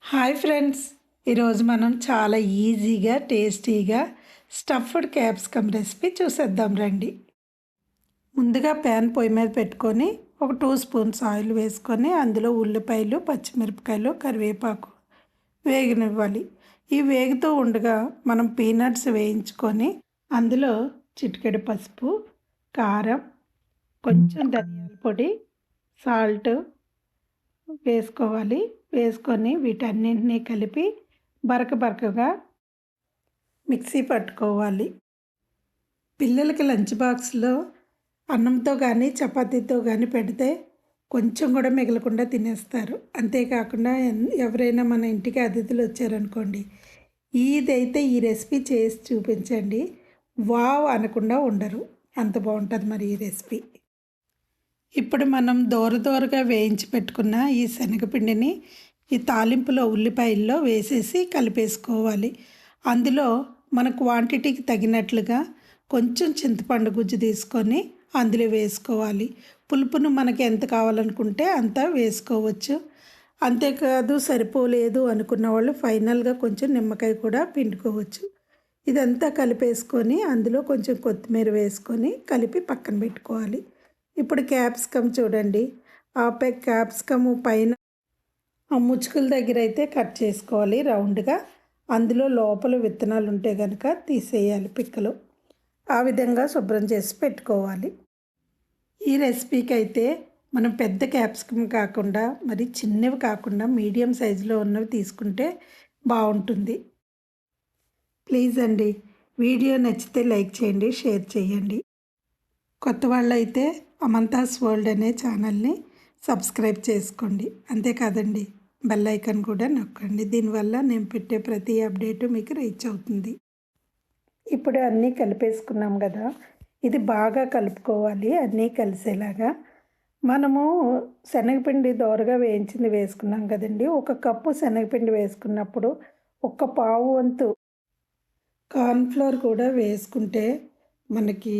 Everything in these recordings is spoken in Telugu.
హాయ్ ఫ్రెండ్స్, ఈరోజు మనం చాలా ఈజీగా టేస్టీగా స్టఫ్డ్ క్యాప్సికమ్ రెసిపీ చూసేద్దాం రండి. ముందుగా ప్యాన్ పొయ్యి మీద పెట్టుకొని ఒక 2 స్పూన్స్ ఆయిల్ వేసుకొని అందులో ఉల్లిపాయలు, పచ్చిమిరపకాయలు, కరివేపాకు వేగనివ్వాలి. ఈ వేగుతూ ఉండగా మనం పీనట్స్ వేయించుకొని అందులో చిటికెడు పసుపు, కారం, కొంచెం ధనియాల పొడి, సాల్ట్ వేసుకోవాలి. వేసుకొని వీటన్నింటినీ కలిపి బరకగా మిక్సీ పట్టుకోవాలి. పిల్లలకి లంచ్ బాక్స్లో అన్నంతో కానీ చపాతీతో కానీ పెడితే కొంచెం కూడా మిగలకుండా తినేస్తారు. అంతేకాకుండా ఎవరైనా మన ఇంటికి అతిథులు వచ్చారనుకోండి, ఇదైతే ఈ రెసిపీ చేసి చూపించండి, వావ్ అనకుండా ఉండరు. అంత బాగుంటుంది మరి ఈ రెసిపీ. ఇప్పుడు మనం దోరగా వేయించి పెట్టుకున్న ఈ శనగపిండిని ఈ తాలింపులో ఉల్లిపాయల్లో వేసేసి కలిపేసుకోవాలి. అందులో మన క్వాంటిటీకి తగినట్లుగా కొంచెం చింతపండు గుజ్జు తీసుకొని అందులో వేసుకోవాలి. పులుపును మనకి ఎంత కావాలనుకుంటే అంత వేసుకోవచ్చు. అంతేకాదు సరిపోలేదు అనుకున్న వాళ్ళు ఫైనల్గా కొంచెం నిమ్మకాయ కూడా పిండుకోవచ్చు. ఇదంతా కలిపేసుకొని అందులో కొంచెం కొత్తిమీర వేసుకొని కలిపి పక్కన పెట్టుకోవాలి. ఇప్పుడు క్యాప్సికమ్ చూడండి, ఆ క్యాప్సికమ్ పైన ఆ ముచ్చుకుల దగ్గర అయితే కట్ చేసుకోవాలి రౌండ్గా. అందులో లోపల విత్తనాలు ఉంటే కనుక తీసేయాలి పిక్కలు. ఆ విధంగా శుభ్రం చేసి పెట్టుకోవాలి. ఈ రెసిపీకి అయితే మనం పెద్ద క్యాప్సికమ్ కాకుండా మరి చిన్నవి కాకుండా మీడియం సైజులో ఉన్నవి తీసుకుంటే బాగుంటుంది. ప్లీజ్ అండి, వీడియో నచ్చితే లైక్ చేయండి, షేర్ చేయండి. కొత్త వాళ్ళు అయితే అమంతాస్ వరల్డ్ అనే ఛానల్ని సబ్స్క్రైబ్ చేసుకోండి. అంతేకాదండి, బెల్ ఐకాన్ కూడా నొక్కండి. దీనివల్ల నేను పెట్టే ప్రతి అప్డేటు మీకు రీచ్ అవుతుంది. ఇప్పుడు అన్నీ కలిపేసుకున్నాం కదా, ఇది బాగా కలుపుకోవాలి అన్నీ కలిసేలాగా. మనము శనగపిండి దోరగా వేయించింది వేసుకున్నాం కదండి. 1 కప్పు శనగపిండి వేసుకున్నప్పుడు 1/4 వంతు కార్న్ఫ్లోర్ కూడా వేసుకుంటే మనకి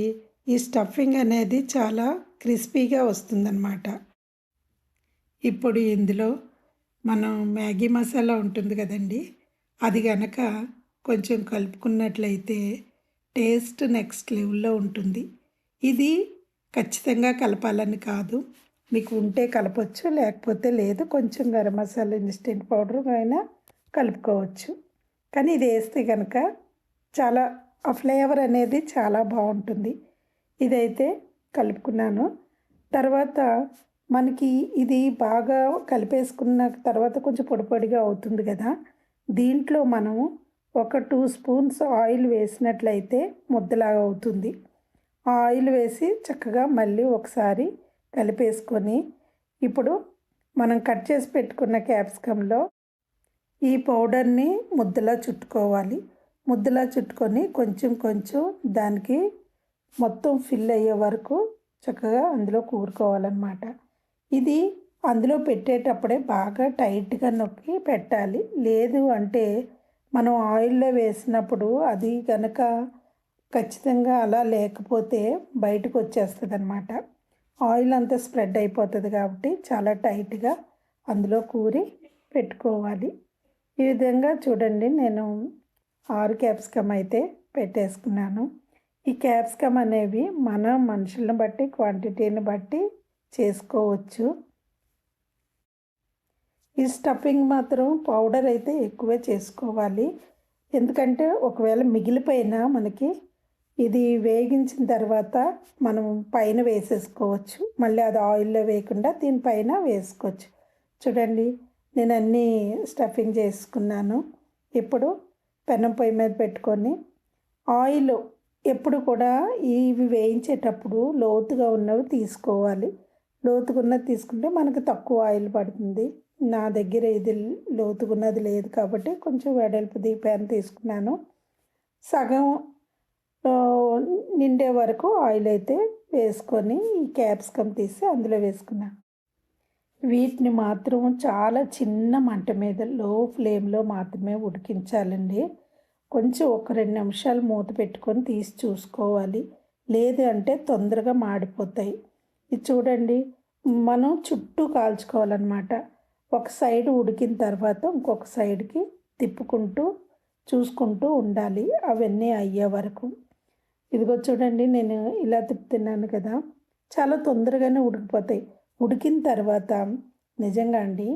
ఈ స్టఫింగ్ అనేది చాలా క్రిస్పీగా వస్తుందన్నమాట. ఇప్పుడు ఇందులో మనం మ్యాగీ మసాలా ఉంటుంది కదండి, అది కనుక కొంచెం కలుపుకున్నట్లయితే టేస్ట్ నెక్స్ట్ లెవెల్లో ఉంటుంది. ఇది ఖచ్చితంగా కలపాలని కాదు, మీకు ఉంటే కలపచ్చు, లేకపోతే లేదు. కొంచెం గరం మసాలా ఇన్స్టెంట్ పౌడర్ అయినా కలుపుకోవచ్చు. కానీ ఇది వేస్తే కనుక చాలా ఆ ఫ్లేవర్ అనేది చాలా బాగుంటుంది. ఇదైతే కలుపుకున్నాను. తర్వాత మనకి ఇది బాగా కలిపేసుకున్న తర్వాత కొంచెం పొడిగా అవుతుంది కదా, దీంట్లో మనం ఒక 2 స్పూన్స్ ఆయిల్ వేసినట్లయితే ముద్దలాగా అవుతుంది. ఆ ఆయిల్ వేసి చక్కగా మళ్ళీ ఒకసారి కలిపేసుకొని ఇప్పుడు మనం కట్ చేసి పెట్టుకున్న క్యాప్సికంలో ఈ పౌడర్ని ముద్దలా చుట్టుకోవాలి. ముద్దలా చుట్టుకొని కొంచెం దానికి మొత్తం ఫిల్ అయ్యే వరకు చక్కగా అందులో కూరుకోవాలన్నమాట. ఇది అందులో పెట్టేటప్పుడే బాగా టైట్గా నొక్కి పెట్టాలి. లేదు అంటే మనం ఆయిల్లో వేసినప్పుడు అది కనుక ఖచ్చితంగా అలా లేకపోతే బయటకు వచ్చేస్తుంది అన్నమాట. ఆయిల్ అంతా స్ప్రెడ్ అయిపోతుంది కాబట్టి చాలా టైట్గా అందులో కూరి పెట్టుకోవాలి. ఈ విధంగా చూడండి, నేను 6 క్యాప్సికమ్ అయితే పెట్టేసుకున్నాను. ఈ క్యాప్సికమ్ అనేవి మన మనుషులను బట్టి క్వాంటిటీని బట్టి చేసుకోవచ్చు. ఈ స్టఫింగ్ మాత్రం పౌడర్ అయితే ఎక్కువే చేసుకోవాలి. ఎందుకంటే ఒకవేళ మిగిలిపోయినా మనకి ఇది వేగించిన తర్వాత మనం పైన వేసేసుకోవచ్చు. మళ్ళీ అది ఆయిల్లో వేయకుండా దీనిపైన వేసుకోవచ్చు. చూడండి, నేను అన్నీ స్టఫింగ్ చేసుకున్నాను. ఇప్పుడు పెనం పొయ్యి మీద పెట్టుకొని ఆయిల్ ఎప్పుడు కూడా ఇవి వేయించేటప్పుడు లోతుగా ఉన్నవి తీసుకోవాలి. లోతుగా ఉన్నది తీసుకుంటే మనకు తక్కువ ఆయిల్ పడుతుంది. నా దగ్గర ఇది లోతుగున్నది లేదు కాబట్టి కొంచెం వెడల్పుది ప్యాన్ తీసుకున్నాను. సగం నిండే వరకు ఆయిల్ అయితే వేసుకొని ఈ క్యాప్సికమ్ తీసి అందులో వేసుకున్నాను. వీటిని మాత్రం చాలా చిన్న మంట మీద లో ఫ్లేమ్లో మాత్రమే ఉడికించాలండి. కొంచెం ఒక 2 నిమిషాలు మూత పెట్టుకొని తీసి చూసుకోవాలి. లేదు అంటే తొందరగా మాడిపోతాయి. ఇది చూడండి, మనం చుట్టూ కాల్చుకోవాలన్నమాట. ఒక సైడ్ ఉడికిన తర్వాత ఇంకొక సైడ్కి తిప్పుకుంటూ చూసుకుంటూ ఉండాలి అవన్నీ అయ్యే వరకు. ఇదిగో చూడండి, నేను ఇలా తిప్పుతున్నాను కదా, చాలా తొందరగానే ఉడికిపోతాయి. ఉడికిన తర్వాత నిజంగా అండి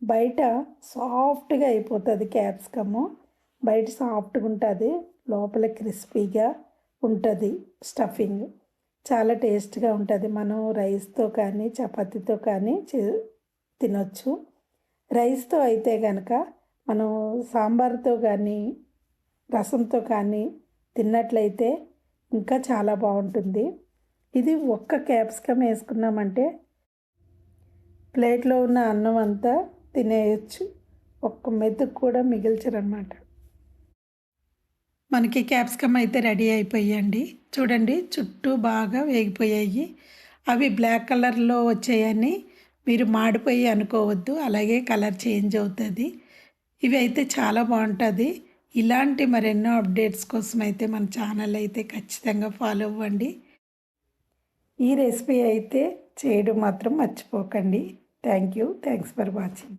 బయట సాఫ్ట్గా అయిపోతుంది క్యాప్సికము. బయట సాఫ్ట్గా ఉంటుంది, లోపల క్రిస్పీగా ఉంటుంది స్టఫింగ్. చాలా టేస్ట్గా ఉంటుంది. మనం రైస్తో కానీ చపాతీతో కానీ తినొచ్చు. రైస్తో అయితే కనుక మనం సాంబార్తో కానీ రసంతో కానీ తిన్నట్లయితే ఇంకా చాలా బాగుంటుంది. ఇది ఒక్క క్యాప్సికమ్ వేసుకున్నామంటే ప్లేట్లో ఉన్న అన్నం అంతా తినేయచ్చు, ఒక్క మెతుకు కూడా మిగిల్చరనమాట. మనకి క్యాప్సికమ్ అయితే రెడీ అయిపోయాయండి. చూడండి, చుట్టూ బాగా వేగిపోయాయి. అవి బ్లాక్ కలర్లో వచ్చాయని మీరు మాడిపోయి అనుకోవద్దు, అలాగే కలర్ చేంజ్ అవుతుంది. ఇవి అయితే చాలా బాగుంటుంది. ఇలాంటి మరెన్నో అప్డేట్స్ కోసం అయితే మన ఛానల్ అయితే ఖచ్చితంగా ఫాలో అవ్వండి. ఈ రెసిపీ అయితే చేయడం మాత్రం మర్చిపోకండి. Thanks for watching.